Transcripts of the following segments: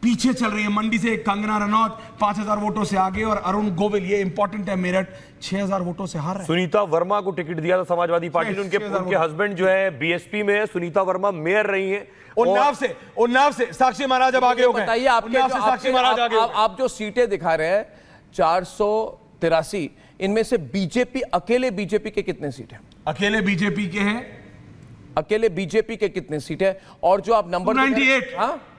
पीछे चल रही है। मंडी से कंगना रनौत 5000 वोटों से आगे और अरुण गोविल, ये इंपॉर्टेंट है, मेरठ 6000 वोटों से हार रहे हैं। सुनीता वर्मा को टिकट दिया था समाजवादी पार्टी ने, उनके हस्बैंड जो है बीएसपी में है, सुनीता वर्मा मेयर रही है उन्नाव से साक्षी महाराज अब आगे हो गए। बताइए आप जो सीटें दिखा रहे हैं 483, इनमें से अकेले बीजेपी के कितने सीट हैं? अकेले बीजेपी के हैं, अकेले बीजेपी के कितने सीट है? और जो आप नंबर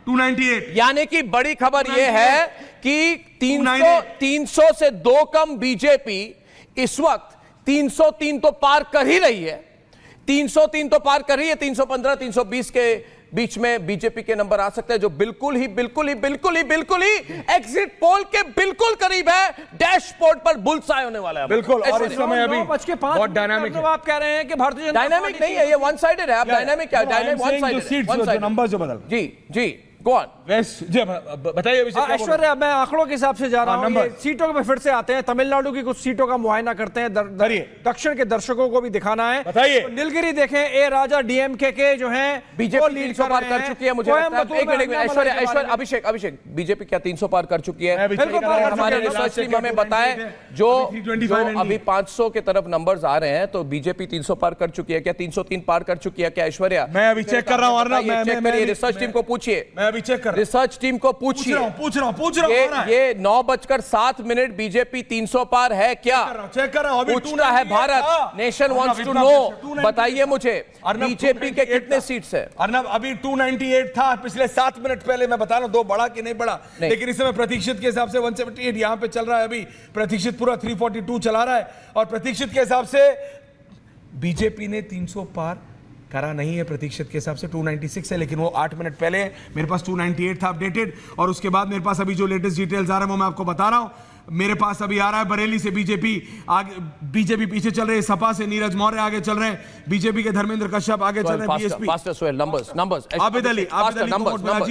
298, यानी कि बड़ी खबर यह है कि 300 से 2 कम बीजेपी इस वक्त 303 तो पार कर ही रही है, 303 तो पार कर रही है। 315 320 के बीच में बीजेपी के नंबर आ सकते हैं, जो बिल्कुल ही एग्जिट पोल के बिल्कुल करीब है। डैशबोर्ड पर बुलसाई होने वाला है बिल्कुल। और इस समय अभी बहुत डायनामिक है। आप कह रहे हैं कि भारतीय जनता डायनामिक नहीं है, ये वन साइडेड है। आप डायनामिक क्या? डायनामिक वन साइडेड नंबर जो बदल। जी गो ऑन। बताइए ऐश्वर्या, मैं आंकड़ों के हिसाब से जा रहा हूं। सीटों पे फिर से आते हैं, तमिलनाडु की कुछ सीटों का मुआयना करते हैं, दक्षिण के दर्शकों को भी दिखाना है। बताइए। तो नीलगिरी देखें, ए राजा डीएमके के जो हैं बीजेपी 300 पार कर चुकी है। मुझे ऐश्वर्या अभिषेक बीजेपी क्या 300 पार कर चुकी है? हमारे रिसर्च टीम हमें बताए जो अभी 500 के तरफ नंबर्स आ रहे हैं, तो बीजेपी 300 पार कर चुकी है क्या? 303 पार कर चुकी है क्या ऐश्वर्या? मैं अभी चेक कर रहा हूं। रिसर्च टीम को पूछिए, चेक कर रिसर्च टीम को पूछिए। पूछ रहा हूं। ये 9:07 बीजेपी 300 पार है क्या? चेक कर रहा हूं। पूछता है Bharat, nation wants to know. बताइए मुझे बीजेपी के कितने सीट्स है? अर्नब, अभी 298 था पिछले 7 मिनट पहले। मैं बता रहा हूं 2 बढ़ा कि नहीं बढ़ा, लेकिन इस समय प्रतीक्षित के हिसाब से 178 यहां पे चल रहा है। अभी प्रतीक्षित पूरा 342 चला रहा है, और प्रतीक्षित के हिसाब से बीजेपी ने 300 पार करा नहीं है। प्रतीक्षित के हिसाब से 296 है, लेकिन वो 8 मिनट पहले मेरे पास 298 था अपडेटेड। और उसके बाद मेरे पास अभी जो लेटेस्ट डिटेल्स आ रहे हैं वो मैं आपको बता रहा हूं। मेरे पास अभी आ रहा है बरेली से बीजेपी आगे, बीजेपी पीछे चल रहे हैं। सपा से नीरज मौर्य आगे चल रहे हैं, बीजेपी के धर्मेंद्र कश्यप आगे चल रहे हैं। बीएसपी आबिद अली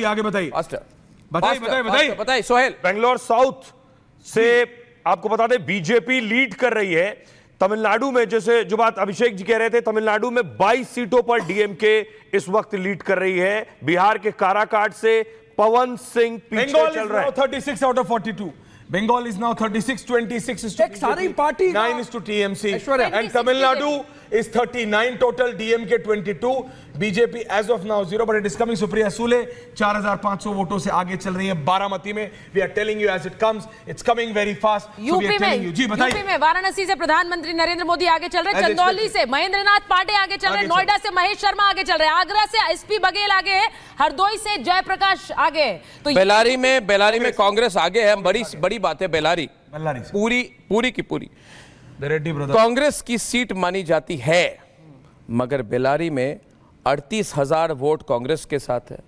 आगे बताइए सोहेल। बेंगलोर साउथ से आपको बता दें बीजेपी लीड कर रही है। तमिलनाडु में, जैसे जो बात अभिषेक जी कह रहे थे, तमिलनाडु में 22 सीटों पर डीएमके इस वक्त लीड कर रही है। बिहार के काराकाट से पवन सिंह पीछे चल रहा है। 36 out of 42. Bengal is now 36, 26 is to सारी party 9 is to TMC, and Tamil Nadu is 39 total, DMK 22, BJP as of now 0, but it is coming. Supriya Sule 4500 वोटों से आगे चल रही है बारामती में। We are telling you as it comes, it's coming very fast. UP में वाराणसी से प्रधानमंत्री नरेंद्र मोदी आगे चल रहे हैं, चंदौली से महेंद्रनाथ पांडे आगे चल रहे हैं, नोएडा से महेश शर्मा आगे चल रहे हैं, आगरा से एसपी बघेल आगे है, हरदोई से जयप्रकाश आगे है। तो बेलारी में कांग्रेस आगे है। बड़ी बात है। बेलारी पूरी की पूरी कांग्रेस की सीट मानी जाती है, मगर बेलारी में 38,000 वोट कांग्रेस के साथ है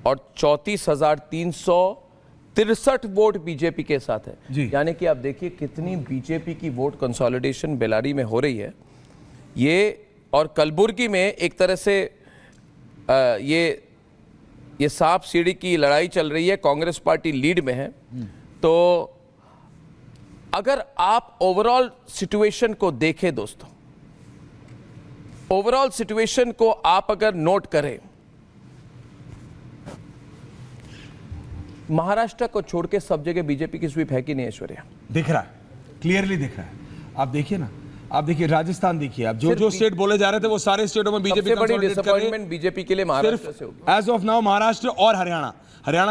और 34,363 वोट बीजेपी के साथ है। यानी कि आप देखिए कितनी बीजेपी की वोट कंसोलिडेशन बेलारी में हो रही है। ये और कलबुर्गी में एक तरह से ये सांप सीढ़ी की लड़ाई चल रही है। कांग्रेस पार्टी लीड में है। तो अगर आप ओवरऑल सिचुएशन को देखें दोस्तों, ओवरऑल सिचुएशन को आप अगर नोट करें, महाराष्ट्र को छोड़ के सब जगह बीजेपी की स्वीप है कि नहीं ऐश्वर्या? दिख रहा है, क्लियरली दिख रहा है। आप देखिए ना, आप देखिए राजस्थान, देखिए आप जो स्टेट बोले जा रहे थे वो सारे स्टेटों में बीजेपी बड़ी डिसअपॉइंटमेंट बीजेपी के लिए महाराष्ट्र से होगी एज ऑफ नाउ। महाराष्ट्र और Haryana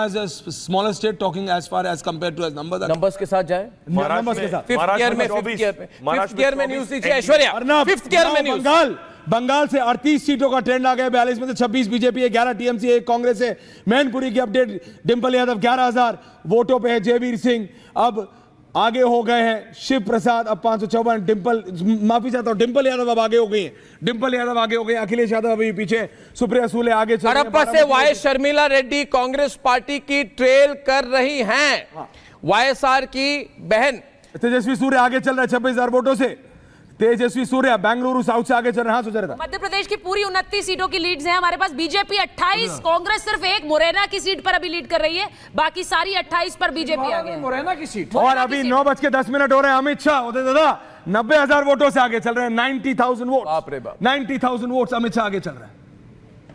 is a smaller state talking as far as compared to numbers के साथ जाए। नंबर्स के साथ फिफ्थ गियर में न्यूज़ दीजिए ऐश्वर्या। फिफ्थ गियर में न्यूज़। बंगाल से 38 सीटों का ट्रेंड आ गया। 42 में से 26 बीजेपी है, 11 टीएमसी है, 1 कांग्रेस है। मैनपुरी की अपडेट, डिंपल यादव 11,000 वोटों पे है। जयवीर सिंह अब आगे हो गए हैं। शिव प्रसाद अब 554। डिंपल यादव अब आगे हो गई है। अखिलेश यादव अभी पीछे। सुप्रिया सूले आगे चल रही हैं। कड़प्पा से वाई शर्मिला रेड्डी कांग्रेस पार्टी की ट्रेल कर रही हैं। वाईएसआर की बहन तेजस्वी सूर्या आगे चल रहा है 26,000 वोटों से। तेजस्वी सूर्या बेंगलुरु साउथ से आगे चल रहे हैं। सुचरिता, मध्य प्रदेश की पूरी 29 सीटों की लीड्स हैं हमारे पास। बीजेपी 28, कांग्रेस सिर्फ 1 मुरैना की सीट पर अभी लीड कर रही है, बाकी सारी 28 पर बीजेपी आगे है। मुरैना की सीट। और अभी 9:10 हो रहे हैं। अमित शाह दादा 90,000 वोटों से आगे चल रहे हैं। 90,000 वोट, 90,000 वोट्स अमित शाह आगे चल रहे हैं।